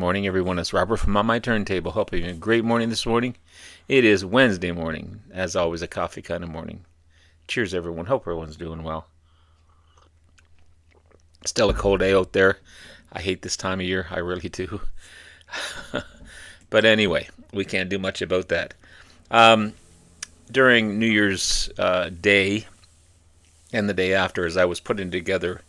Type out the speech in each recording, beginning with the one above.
morning, everyone. It's Robert from On My Turntable. Hope you're having a great morning this morning. It is Wednesday morning, as always, a coffee kind of morning. Cheers, everyone. Hope everyone's doing well. Still a cold day out there. I hate this time of year. I really do. But anyway, we can't do much about that. During New Year's Day and the day after, as I was putting together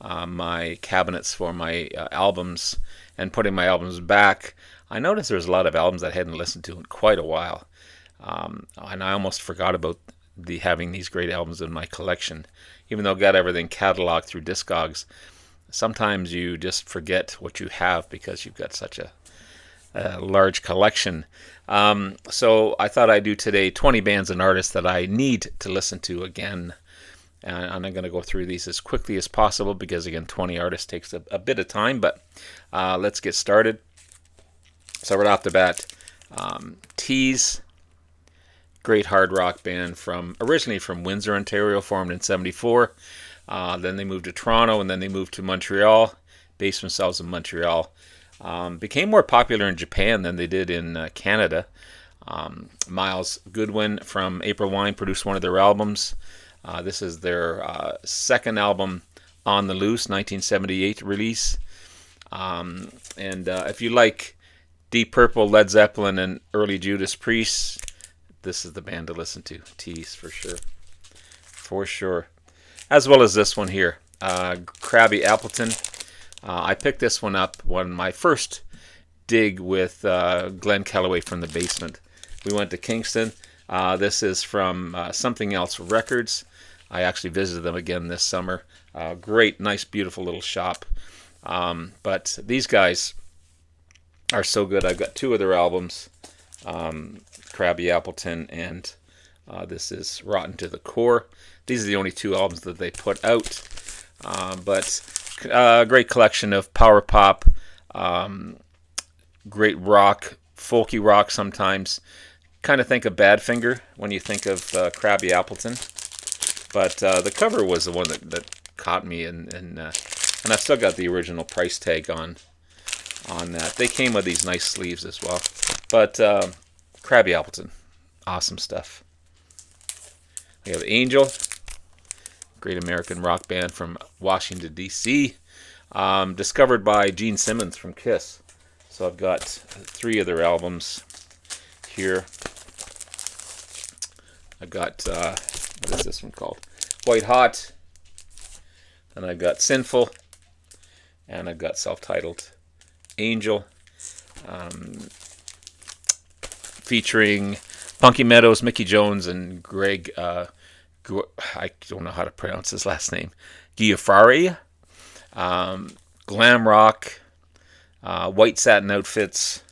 my cabinets for my albums and putting my albums back, I noticed there was a lot of albums that I hadn't listened to in quite a while. And I almost forgot about having these great albums in my collection. Even though I got everything cataloged through Discogs, sometimes you just forget what you have because you've got such a large collection. So I thought I'd do today 20 bands and artists that I need to listen to again. And I'm going to go through these as quickly as possible because, again, 20 artists takes a bit of time. But let's get started. So right off the bat, Teaze, great hard rock band originally from Windsor, Ontario, formed in '74. Then they moved to Toronto, and then they moved to Montreal, based themselves in Montreal. Became more popular in Japan than they did in Canada. Miles Goodwin from April Wine produced one of their albums. This is their second album, On the Loose, 1978 release. And if you like Deep Purple, Led Zeppelin, and early Judas Priest, this is the band to listen to. Teaze, for sure. For sure. As well as this one here, Krabby, Appleton. I picked this one up when my first dig with Glenn Kellaway from the Basement. We went to Kingston. This is from Something Else Records. I actually visited them again this summer. Great, nice, beautiful little shop. But these guys are so good. I've got two of their albums, Krabby, Appleton, and this is Rotten to the Core. These are the only two albums that they put out. But a great collection of power pop, great rock, folky rock sometimes. Kind of think of Badfinger when you think of Krabby Appleton. But the cover was the one that caught me, and I've still got the original price tag on that. They came with these nice sleeves as well. But Krabby Appleton, awesome stuff. We have Angel, great American rock band from Washington, D.C., discovered by Gene Simmons from Kiss. So I've got three of their albums here. I've got, what is this one called? White Hot. And I've got Sinful. And I've got self-titled Angel. Featuring Funky Meadows, Mickey Jones, and Greg, I don't know how to pronounce his last name, Giuffari. Glam rock, white satin outfits.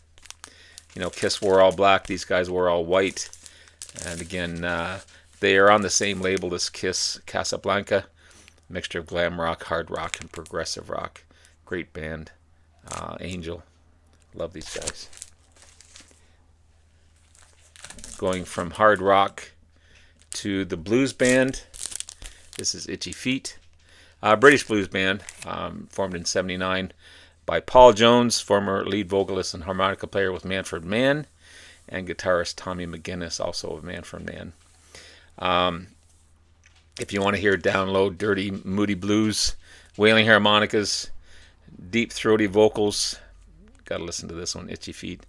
You know, Kiss wore all black. These guys wore all white. And again, they are on the same label as Kiss, Casablanca. Mixture of glam rock, hard rock, and progressive rock. Great band. Angel. Love these guys. Going from hard rock to the blues band. This is Itchy Feet. British blues band, formed in '79 by Paul Jones, former lead vocalist and harmonica player with Manfred Mann, and guitarist Tommy McGuinness, also of Manfred Mann. If you want to hear down-low, dirty, moody blues, wailing harmonicas, deep, throaty vocals, got to listen to this one, Itchy Feet.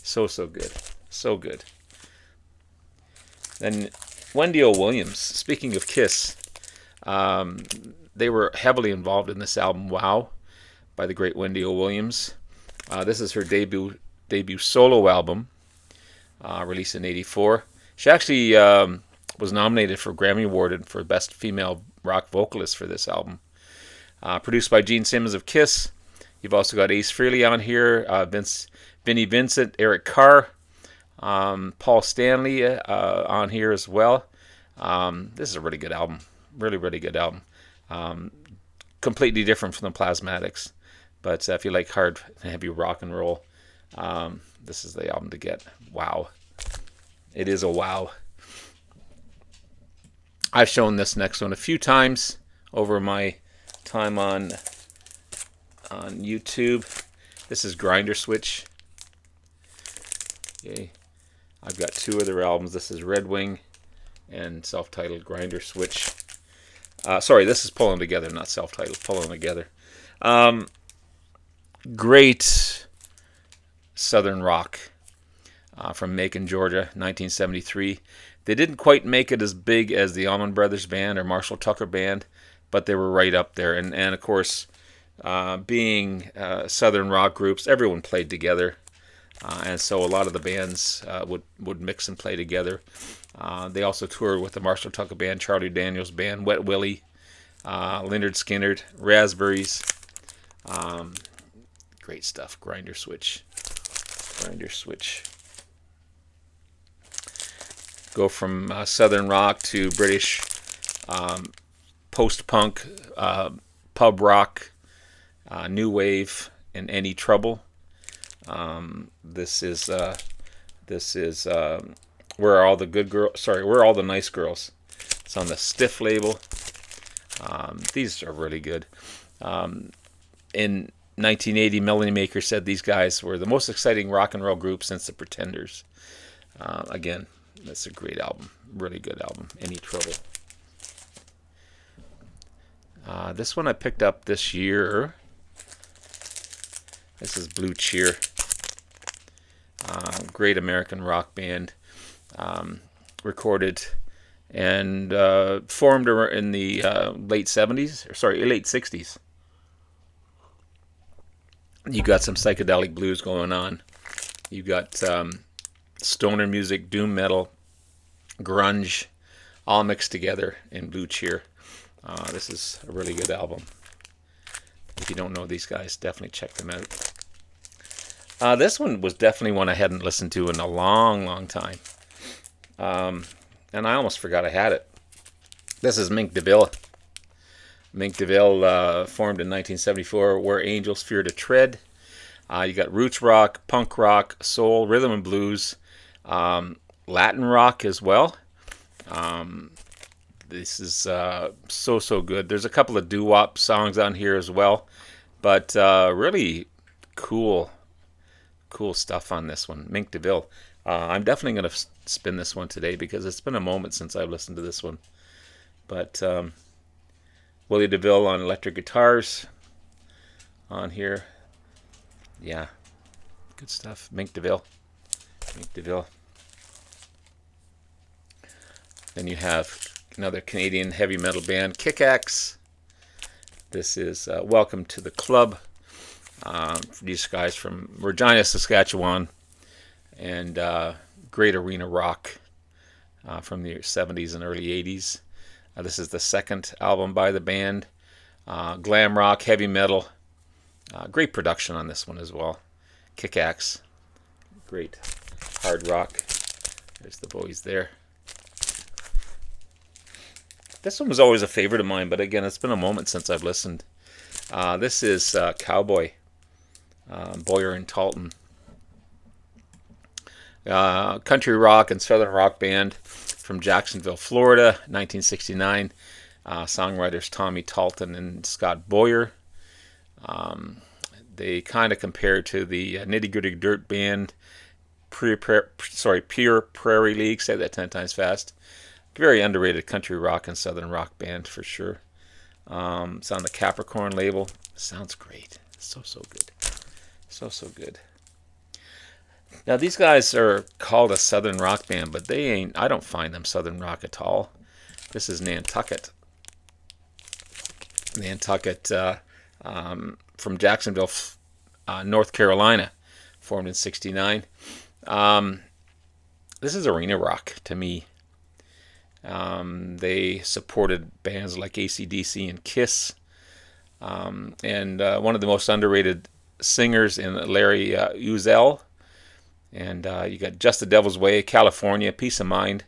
So good. So good. Then Wendy O. Williams, speaking of Kiss, they were heavily involved in this album, Wow, by the great Wendy O. Williams. This is her debut solo album, released in '84. She actually was nominated for Grammy Award for Best Female Rock Vocalist for this album. Produced by Gene Simmons of Kiss. You've also got Ace Frehley on here, Vinnie Vincent, Eric Carr, Paul Stanley on here as well. This is a really good album. Really, really good album. Completely different from the Plasmatics. But if you like hard, heavy rock and roll, this is the album to get. Wow. It is a wow. I've shown this next one a few times over my time on YouTube. This is Grinder Switch. Okay, I've got two of their albums. This is Red Wing and self-titled Grinder Switch. Sorry, this is Pulling Together, not self-titled. Pulling Together. Great Southern rock from Macon, Georgia, 1973. They didn't quite make it as big as the Allman Brothers Band or Marshall Tucker Band, but they were right up there. And of course, being Southern rock groups, everyone played together. And so a lot of the bands would mix and play together. They also toured with the Marshall Tucker Band, Charlie Daniels Band, Wet Willie, Lynyrd Skynyrd, Raspberries. Great stuff. Grinder Switch. Grinder Switch. Go from Southern rock to British post-punk, pub rock, new wave, and Any Trouble. This is Where Are All the Good Girls? Sorry, Where Are All the Nice Girls? It's on the Stiff label. These are really good. In 1980, Melody Maker said these guys were the most exciting rock and roll group since the Pretenders. Again, that's a great album. Really good album. Any Trouble. This one I picked up this year. This is Blue Cheer. Great American rock band. Recorded and formed in the late 60s. You got some psychedelic blues going on. You got stoner music, doom metal, grunge, all mixed together in Blue Cheer. This is a really good album. If you don't know these guys, definitely check them out. This one was definitely one I hadn't listened to in a long, long time. And I almost forgot I had it. This is Mink DeVille. Mink DeVille formed in 1974, Where Angels Fear to Tread. You got roots rock, punk rock, soul, rhythm and blues, Latin rock as well. This is so good. There's a couple of doo-wop songs on here as well, but really cool stuff on this one. Mink DeVille. I'm definitely going to spin this one today because it's been a moment since I've listened to this one. But Willie DeVille on electric guitars on here. Yeah, good stuff. Mink DeVille. Mink DeVille. Then you have another Canadian heavy metal band, Kick-Axe. This is Welcome to the Club. These guys from Regina, Saskatchewan. And great arena rock from the 70s and early 80s. This is the second album by the band. Glam rock, heavy metal. Great production on this one as well. Kick-Axe. Great hard rock. There's the boys there. This one was always a favorite of mine, but again, it's been a moment since I've listened. This is Cowboy. Boyer and Talton. Country rock and southern rock band from Jacksonville, Florida, 1969. Songwriters Tommy Talton and Scott Boyer. They kind of compare to the Nitty Gritty Dirt Band, Pure Prairie League. Say that 10 times fast. Very underrated country rock and southern rock band for sure. It's on the Capricorn label. Sounds great. So good. So good. Now these guys are called a southern rock band, but they ain't. I don't find them southern rock at all. This is Nantucket. Nantucket from Jacksonville, North Carolina, formed in '69. This is arena rock to me. They supported bands like AC/DC and Kiss, and one of the most underrated singers in Larry Uzel. And you got Just the Devil's Way, California, Peace of Mind,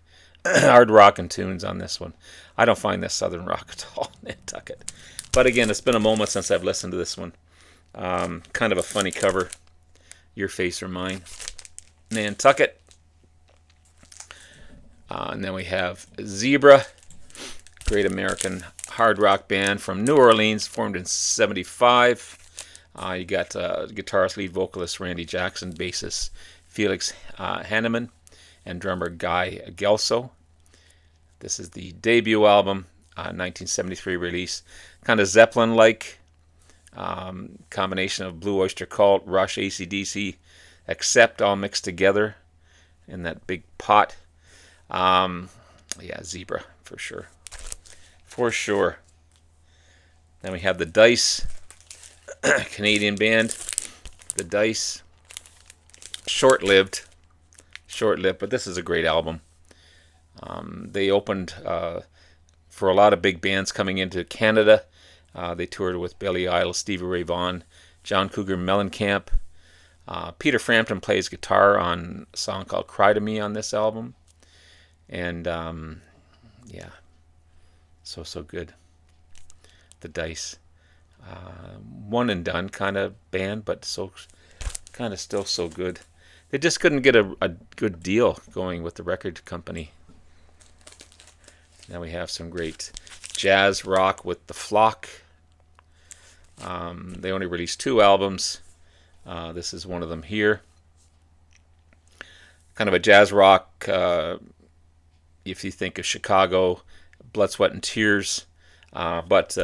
hard rock and tunes on this one. I don't find this southern rock at all, Nantucket. But again, it's been a moment since I've listened to this one. Kind of a funny cover, Your Face or Mine. Nantucket. And then we have Zebra, great American hard rock band from New Orleans, formed in '75. You got guitarist, lead vocalist Randy Jackson, bassist Felix Hanneman, and drummer Guy Gelso. This is the debut album, 1973 release. Kind of Zeppelin-like, combination of Blue Oyster Cult, Rush, AC/DC, Accept, all mixed together in that big pot. Yeah, Zebra for sure. For sure. Then we have the Dice, Canadian band. The Dice, short-lived, but this is a great album. They opened for a lot of big bands coming into Canada. They toured with Billy Idol, Stevie Ray Vaughan, John Cougar Mellencamp. Peter Frampton plays guitar on a song called Cry to Me on this album. And yeah, so good. The Dice. One and done kind of band, but so kind of still so good. They just couldn't get a good deal going with the record company. Now we have some great jazz rock with The Flock. They only released 2 albums. This is one of them here. Kind of a jazz rock, if you think of Chicago, Blood, Sweat, and Tears. But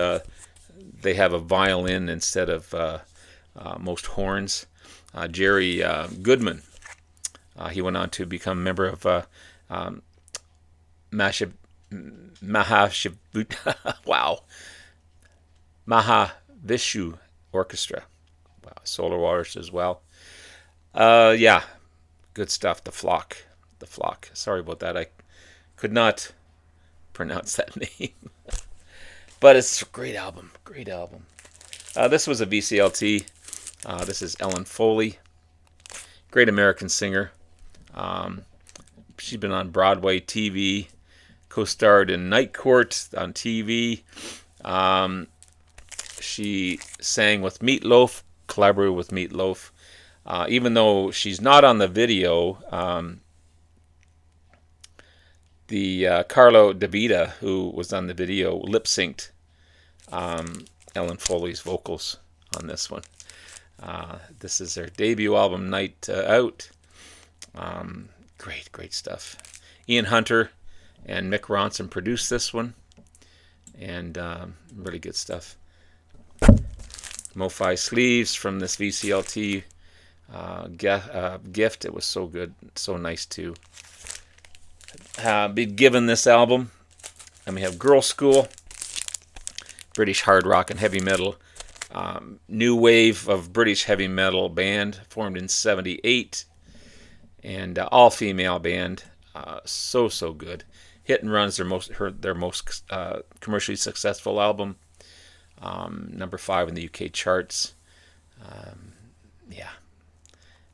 they have a violin instead of most horns. Jerry Goodman, he went on to become a member of Mahavishnu Orchestra. Wow, Solar Waters as well. Yeah, good stuff. The Flock. Sorry about that. I could not pronounce that name. But it's a great album. This was a VCLT. This is Ellen Foley. Great American singer. She's been on Broadway, TV, co-starred in Night Court on TV. She sang with Meatloaf, collaborated with Meatloaf. Even though she's not on the video, the Carlo DeVita, who was on the video, lip-synced Ellen Foley's vocals on this one. This is their debut album, Night Out. Great stuff. Ian Hunter and Mick Ronson produced this one, and really good stuff. MoFi sleeves from this VCLT gift. It was so good, so nice to be given this album. And we have Girlschool, British hard rock and heavy metal, new wave of British heavy metal band, formed in '78, and all-female band. So good. Hit and Run's their most commercially successful album. Number 5 in the UK charts. Yeah.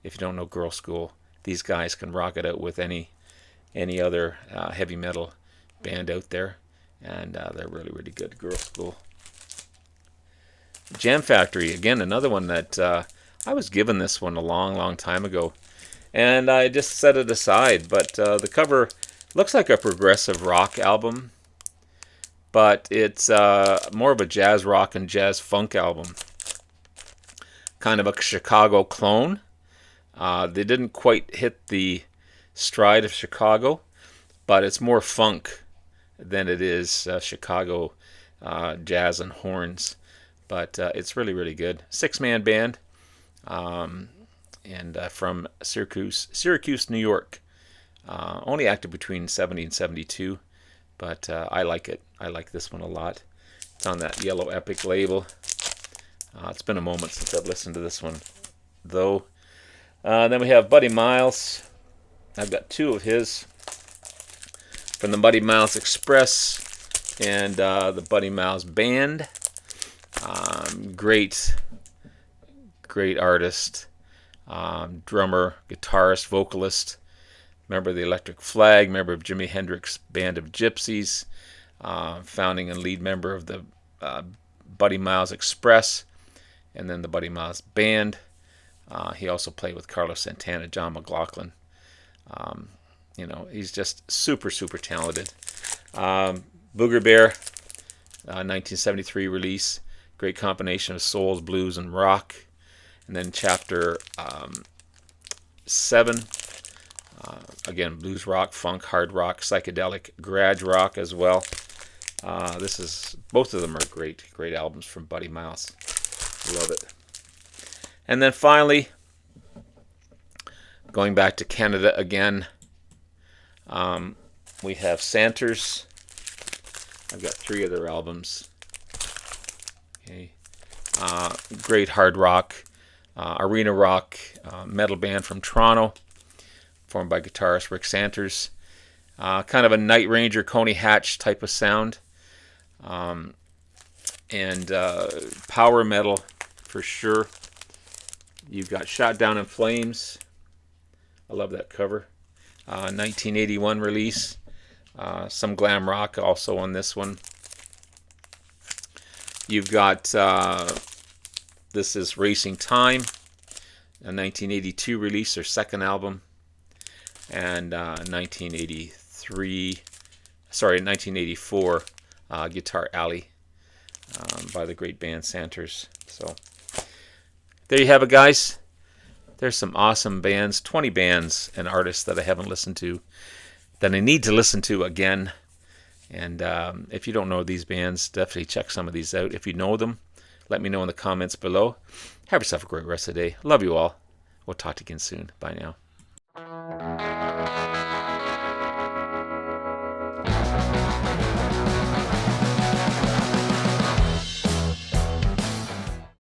If you don't know Girlschool, these guys can rock it out with any other heavy metal band out there, and they're really good. Girlschool. Jam Factory, again, another one that I was given this one a long time ago, and I just set it aside. But the cover looks like a progressive rock album, but it's more of a jazz rock and jazz funk album. Kind of a Chicago clone. They didn't quite hit the stride of Chicago, but it's more funk than it is Chicago jazz and horns. But it's really good. 6-man band, and from Syracuse, New York. Only active between 70 and 72, but I like it. I like this one a lot. It's on that Yellow Epic label. It's been a moment since I've listened to this one, though. Then we have Buddy Miles. I've got 2 of his from the Buddy Miles Express and the Buddy Miles Band. Great artist, drummer, guitarist, vocalist, member of the Electric Flag, member of Jimi Hendrix Band of Gypsies, founding and lead member of the Buddy Miles Express, and then the Buddy Miles Band. He also played with Carlos Santana, John McLaughlin. He's just super talented. Booger Bear, 1973 release. Great combination of souls, blues, and rock. And then chapter 7, again, blues rock, funk, hard rock, psychedelic, garage rock as well. Both of them are great albums from Buddy Miles. Love it. And then finally, going back to Canada again, we have Santers. I've got 3 of their albums. Okay. Great hard rock, arena rock, metal band from Toronto, formed by guitarist Rick Santers. Kind of a Night Ranger, Coney Hatch type of sound. And power metal for sure. You've got Shot Down in Flames. I love that cover. 1981 release. Some glam rock also on this one. You've got, this is Racing Time, a 1982 release, their second album. And 1984, Guitar Alley by the great band Santers. So there you have it, guys. There's some awesome bands, 20 bands and artists that I haven't listened to, that I need to listen to again. And if you don't know these bands, definitely check some of these out. If you know them, let me know in the comments below. Have yourself a great rest of the day. Love you all. We'll talk to you again soon. Bye now.